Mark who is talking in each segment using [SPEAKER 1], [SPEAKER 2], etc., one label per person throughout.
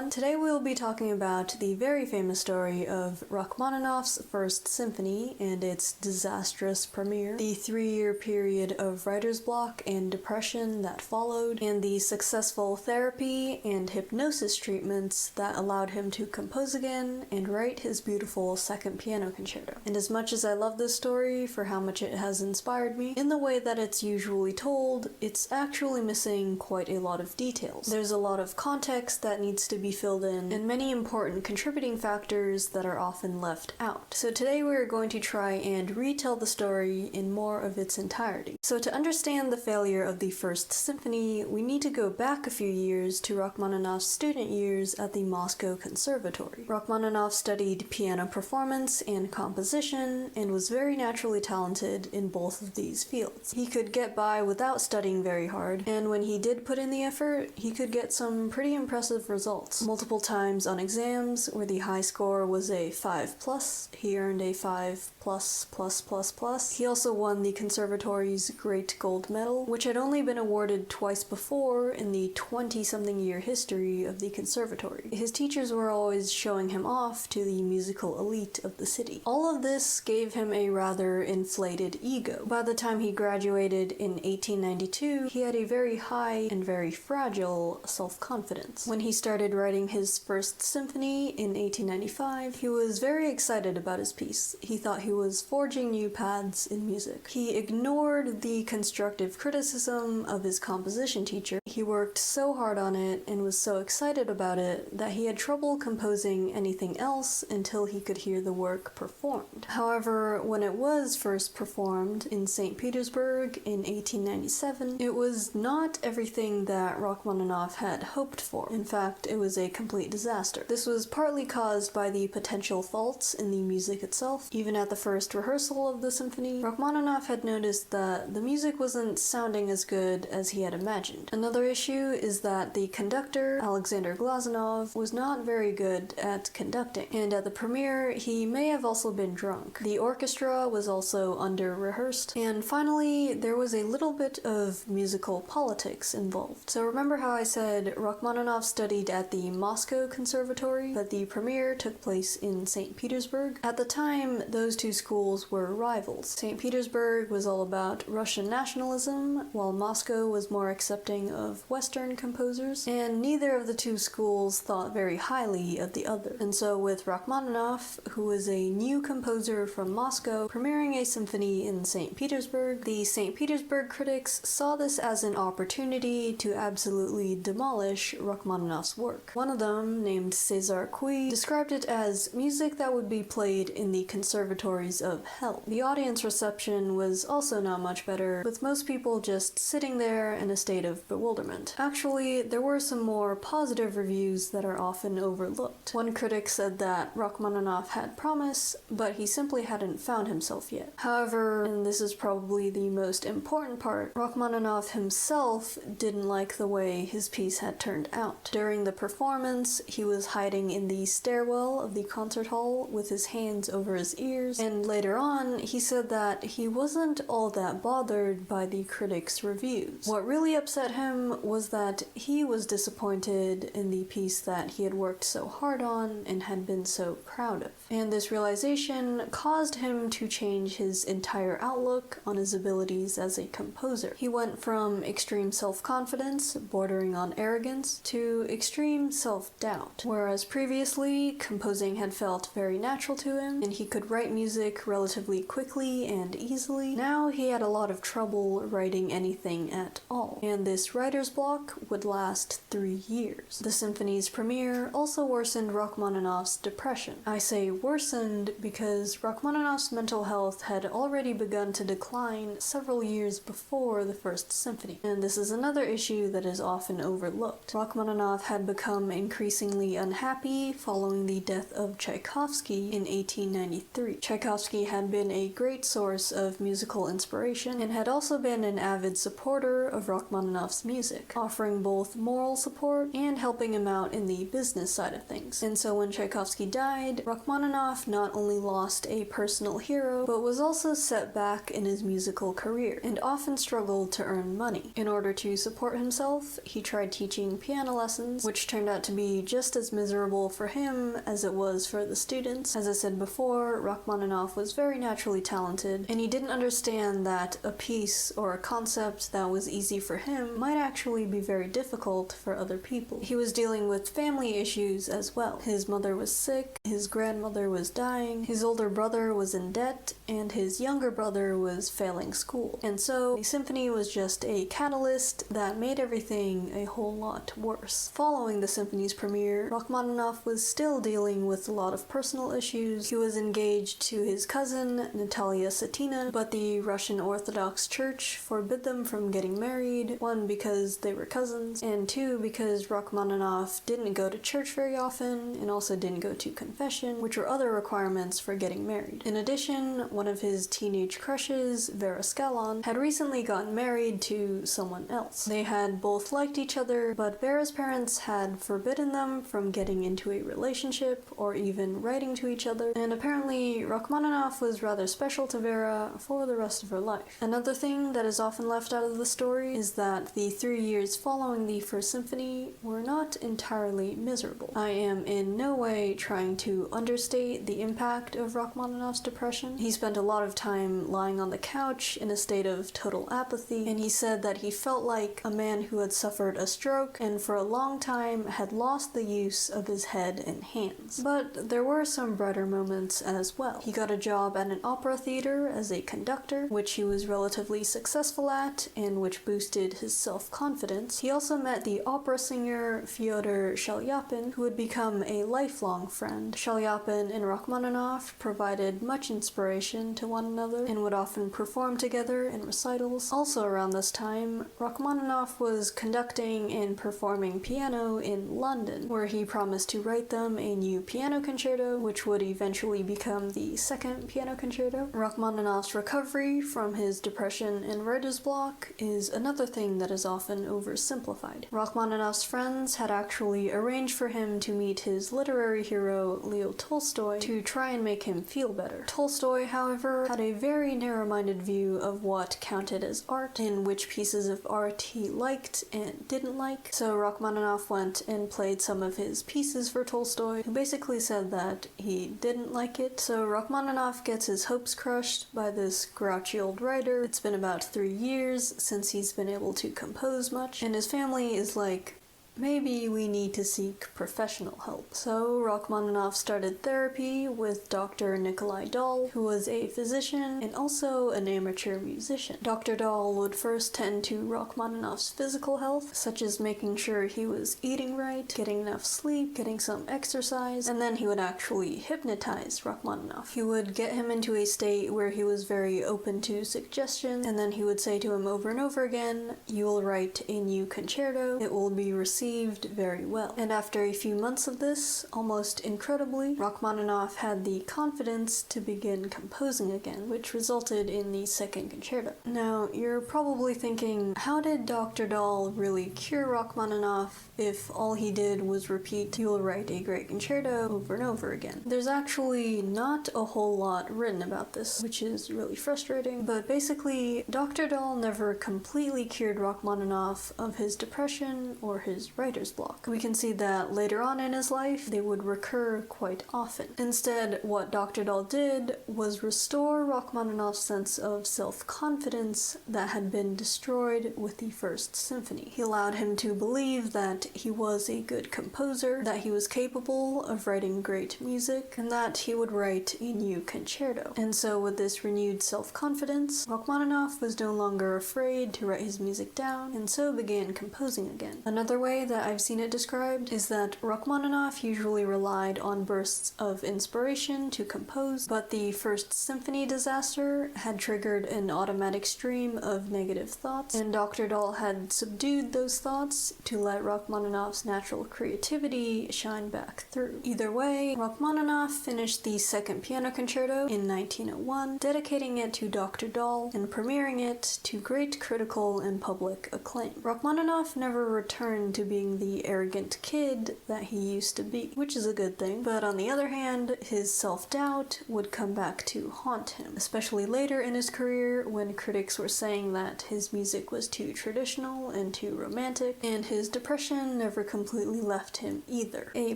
[SPEAKER 1] everyone. Today we will be talking about the very famous story of Rachmaninoff's First Symphony and its disastrous premiere, the 3-year period of writer's block and depression that followed, and the successful therapy and hypnosis treatments that allowed him to compose again and write his beautiful Second Piano Concerto. And as much as I love this story for how much it has inspired me, in the way that it's usually told, it's actually missing quite a lot of details. There's a lot of context that needs to be filled in, and many important contributing factors that are often left out. So today we're going to try and retell the story in more of its entirety. So to understand the failure of the First Symphony, we need to go back a few years to Rachmaninoff's student years at the Moscow Conservatory. Rachmaninoff studied piano performance and composition, and was very naturally talented in both of these fields. He could get by without studying very hard, and when he did put in the effort, he could get some pretty impressive results. Multiple times on exams where the high score was a 5+, he earned a 5+++++. He also won the conservatory's Great Gold Medal, which had only been awarded twice before in the 20-something year history of the conservatory. His teachers were always showing him off to the musical elite of the city. All of this gave him a rather inflated ego. By the time he graduated in 1892, he had a very high and very fragile self-confidence. When he started writing his First Symphony in 1895, he was very excited about his piece. He thought he was forging new paths in music. He ignored the constructive criticism of his composition teacher. He worked so hard on it and was so excited about it that he had trouble composing anything else until he could hear the work performed. However, when it was first performed in St. Petersburg in 1897, it was not everything that Rachmaninoff had hoped for. In fact, it was a complete disaster. This was partly caused by the potential faults in the music itself. Even at the first rehearsal of the symphony, Rachmaninoff had noticed that the music wasn't sounding as good as he had imagined. Another issue is that the conductor, Alexander Glazunov, was not very good at conducting, and at the premiere, he may have also been drunk. The orchestra was also under-rehearsed, and finally, there was a little bit of musical politics involved. So remember how I said Rachmaninoff studied at the Moscow Conservatory, but the premiere took place in St. Petersburg? At the time, those two schools were rivals. St. Petersburg was all about Russian nationalism, while Moscow was more accepting of Western composers, and neither of the two schools thought very highly of the other. And so with Rachmaninoff, who was a new composer from Moscow, premiering a symphony in St. Petersburg, the St. Petersburg critics saw this as an opportunity to absolutely demolish Rachmaninoff's work. One of them, named César Cui, described it as music that would be played in the conservatories of hell. The audience reception was also not much better, with most people just sitting there in a state of bewilderment. Actually, there were some more positive reviews that are often overlooked. One critic said that Rachmaninoff had promise, but he simply hadn't found himself yet. However, and this is probably the most important part, Rachmaninoff himself didn't like the way his piece had turned out. During the performance, he was hiding in the stairwell of the concert hall with his hands over his ears, and later on, he said that he wasn't all that bothered by the critics' reviews. What really upset him was that he was disappointed in the piece that he had worked so hard on and had been so proud of. And this realization caused him to change his entire outlook on his abilities as a composer. He went from extreme self-confidence, bordering on arrogance, to extreme self-doubt. Whereas previously, composing had felt very natural to him, and he could write music relatively quickly and easily, now he had a lot of trouble writing anything at all. And this writer's block would last 3 years. The symphony's premiere also worsened Rachmaninoff's depression. I say worsened because Rachmaninoff's mental health had already begun to decline several years before the First Symphony, and this is another issue that is often overlooked. Rachmaninoff had become increasingly unhappy following the death of Tchaikovsky in 1893. Tchaikovsky had been a great source of musical inspiration and had also been an avid supporter of Rachmaninoff's music, offering both moral support and helping him out in the business side of things. And so when Tchaikovsky died, Rachmaninoff not only lost a personal hero, but was also set back in his musical career, and often struggled to earn money. In order to support himself, he tried teaching piano lessons, which turned out out to be just as miserable for him as it was for the students. As I said before, Rachmaninoff was very naturally talented, and he didn't understand that a piece or a concept that was easy for him might actually be very difficult for other people. He was dealing with family issues as well. His mother was sick, his grandmother was dying, his older brother was in debt, and his younger brother was failing school. And so the symphony was just a catalyst that made everything a whole lot worse. Following the symphony's premiere, Rachmaninoff was still dealing with a lot of personal issues. He was engaged to his cousin, Natalia Satina, but the Russian Orthodox Church forbid them from getting married, one because they were cousins, and two because Rachmaninoff didn't go to church very often, and also didn't go to confession, which were other requirements for getting married. In addition, one of his teenage crushes, Vera Scallon, had recently gotten married to someone else. They had both liked each other, but Vera's parents had forbidden them from getting into a relationship or even writing to each other, and apparently Rachmaninoff was rather special to Vera for the rest of her life. Another thing that is often left out of the story is that the 3 years following the first symphony were not entirely miserable. I am in no way trying to understate the impact of Rachmaninoff's depression. He spent a lot of time lying on the couch in a state of total apathy, and he said that he felt like a man who had suffered a stroke and for a long time had lost the use of his head and hands. But there were some brighter moments as well. He got a job at an opera theater as a conductor, which he was relatively successful at and which boosted his self-confidence. He also met the opera singer Fyodor Shaliapin, who would become a lifelong friend. Shaliapin and Rachmaninoff provided much inspiration to one another and would often perform together in recitals. Also around this time, Rachmaninoff was conducting and performing piano in London, where he promised to write them a new piano concerto, which would eventually become the Second Piano Concerto. Rachmaninoff's recovery from his depression and writer's block is another thing that is often oversimplified. Rachmaninoff's friends had actually arranged for him to meet his literary hero Leo Tolstoy to try and make him feel better. Tolstoy, however, had a very narrow-minded view of what counted as art and which pieces of art he liked and didn't like, so Rachmaninoff went and played some of his pieces for Tolstoy, who basically said that he didn't like it. So Rachmaninoff gets his hopes crushed by this grouchy old writer. It's been about 3 years since he's been able to compose much, and his family is like, maybe we need to seek professional help. So Rachmaninoff started therapy with Dr. Nikolai Dahl, who was a physician and also an amateur musician. Dr. Dahl would first tend to Rachmaninoff's physical health, such as making sure he was eating right, getting enough sleep, getting some exercise, and then he would actually hypnotize Rachmaninoff. He would get him into a state where he was very open to suggestions, and then he would say to him over and over again, "You will write a new concerto. It will be received very well." And after a few months of this, almost incredibly, Rachmaninoff had the confidence to begin composing again, which resulted in the Second Concerto. Now, you're probably thinking, how did Dr. Dahl really cure Rachmaninoff if all he did was repeat, "You will write a great concerto," over and over again? There's actually not a whole lot written about this, which is really frustrating, but basically, Dr. Dahl never completely cured Rachmaninoff of his depression or his writer's block. We can see that later on in his life, they would recur quite often. Instead, what Dr. Dahl did was restore Rachmaninoff's sense of self-confidence that had been destroyed with the First Symphony. He allowed him to believe that he was a good composer, that he was capable of writing great music, and that he would write a new concerto. And so with this renewed self-confidence, Rachmaninoff was no longer afraid to write his music down, and so began composing again. Another way that I've seen it described is that Rachmaninoff usually relied on bursts of inspiration to compose, but the First Symphony disaster had triggered an automatic stream of negative thoughts, and Dr. Dahl had subdued those thoughts to let Rachmaninoff's natural creativity shine back through. Either way, Rachmaninoff finished the Second Piano Concerto in 1901, dedicating it to Dr. Dahl and premiering it to great critical and public acclaim. Rachmaninoff never returned to being the arrogant kid that he used to be, which is a good thing. But on the other hand, his self-doubt would come back to haunt him, especially later in his career when critics were saying that his music was too traditional and too romantic, and his depression never completely left him either. A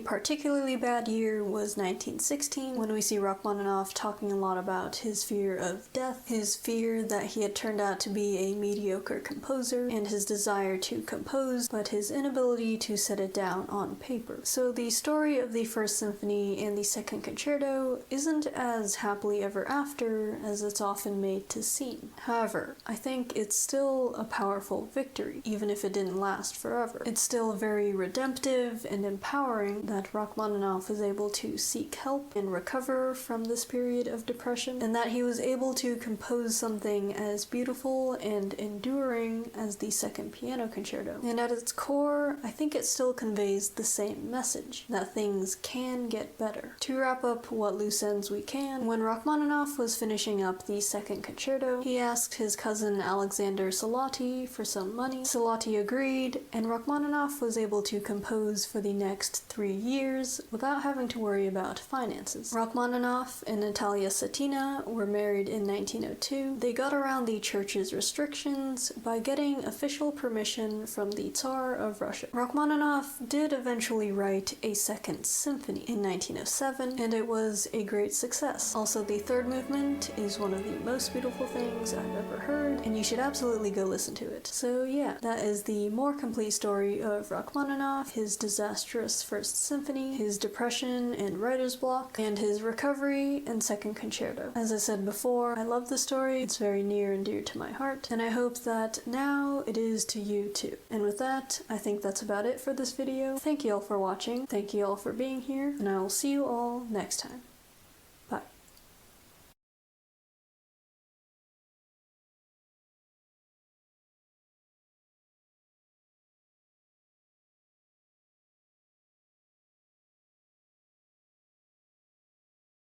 [SPEAKER 1] particularly bad year was 1916, when we see Rachmaninoff talking a lot about his fear of death, his fear that he had turned out to be a mediocre composer, and his desire to compose, but his inability to set it down on paper. So the story of the First Symphony and the Second Concerto isn't as happily ever after as it's often made to seem. However, I think it's still a powerful victory, even if it didn't last forever. It's still very redemptive and empowering that Rachmaninoff was able to seek help and recover from this period of depression, and that he was able to compose something as beautiful and enduring as the Second Piano Concerto. And at its core, I think it still conveys the same message, that things can get better. To wrap up what loose ends we can, when Rachmaninoff was finishing up the Second Concerto, he asked his cousin Alexander Salati for some money. Salati agreed, and Rachmaninoff was able to compose for the next 3 years without having to worry about finances. Rachmaninoff and Natalia Satina were married in 1902. They got around the church's restrictions by getting official permission from the Tsar of Russia. Rachmaninoff did eventually write a second symphony in 1907, and it was a great success. Also, the third movement is one of the most beautiful things I've ever heard, and you should absolutely go listen to it. So yeah, that is the more complete story of Rachmaninoff, his disastrous First Symphony, his depression and writer's block, and his recovery and Second Concerto. As I said before, I love the story, it's very near and dear to my heart, and I hope that now it is to you too. And with that, I think that's about it for this video. Thank you all for watching, thank you all for being here, and I will see you all next time.